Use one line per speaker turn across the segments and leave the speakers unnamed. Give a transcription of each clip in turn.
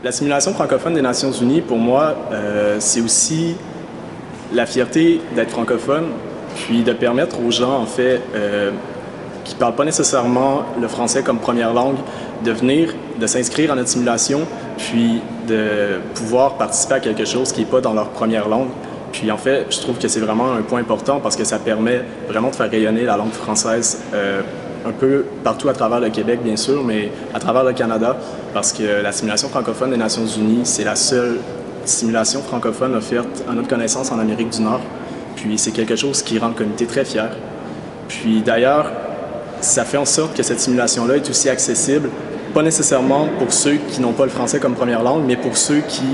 La simulation francophone des Nations Unies, pour moi, c'est aussi la fierté d'être francophone, puis de permettre aux gens, en fait, qui ne parlent pas nécessairement le français comme première langue, de venir, de s'inscrire à notre simulation, puis de pouvoir participer à quelque chose qui n'est pas dans leur première langue. Puis en fait, je trouve que c'est vraiment un point important parce que ça permet vraiment de faire rayonner la langue française un peu partout à travers le Québec, bien sûr, mais à travers le Canada, parce que la simulation francophone des Nations Unies, c'est la seule simulation francophone offerte à notre connaissance en Amérique du Nord. Puis c'est quelque chose qui rend le comité très fier. Puis d'ailleurs, ça fait en sorte que cette simulation-là est aussi accessible, pas nécessairement pour ceux qui n'ont pas le français comme première langue, mais pour ceux qui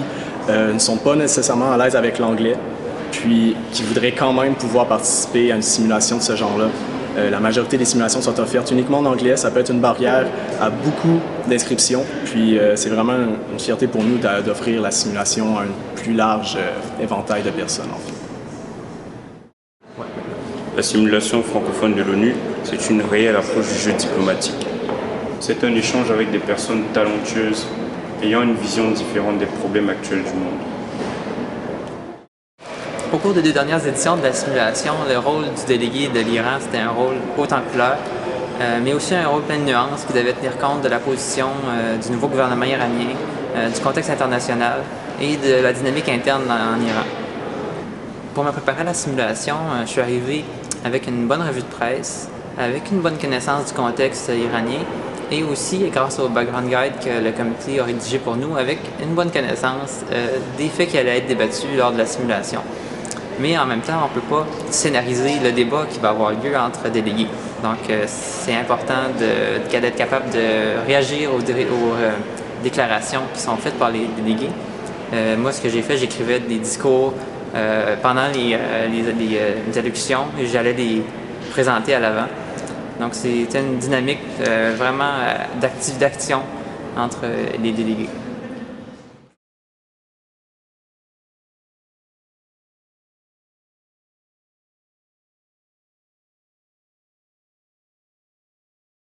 ne sont pas nécessairement à l'aise avec l'anglais, puis qui voudraient quand même pouvoir participer à une simulation de ce genre-là. La majorité des simulations sont offertes uniquement en anglais. Ça peut être une barrière à beaucoup d'inscriptions. Puis c'est vraiment une fierté pour nous d'offrir la simulation à un plus large éventail de personnes, en fait.
La simulation francophone de l'ONU, c'est une réelle approche du jeu diplomatique. C'est un échange avec des personnes talentueuses, ayant une vision différente des problèmes actuels du monde.
Au cours des 2 dernières éditions de la simulation, le rôle du délégué de l'Iran, c'était un rôle haut en couleur, mais aussi un rôle plein de nuances qui devait tenir compte de la position du nouveau gouvernement iranien, du contexte international et de la dynamique interne en Iran. Pour me préparer à la simulation, je suis arrivé avec une bonne revue de presse, avec une bonne connaissance du contexte iranien et aussi, grâce au background guide que le comité a rédigé pour nous, avec une bonne connaissance des faits qui allaient être débattus lors de la simulation. Mais en même temps, on ne peut pas scénariser le débat qui va avoir lieu entre délégués. Donc, c'est important d'être capable de réagir aux déclarations qui sont faites par les délégués. Moi, ce que j'ai fait, j'écrivais des discours pendant les allocutions et j'allais les présenter à l'avant. Donc, c'était une dynamique vraiment d'action entre les délégués.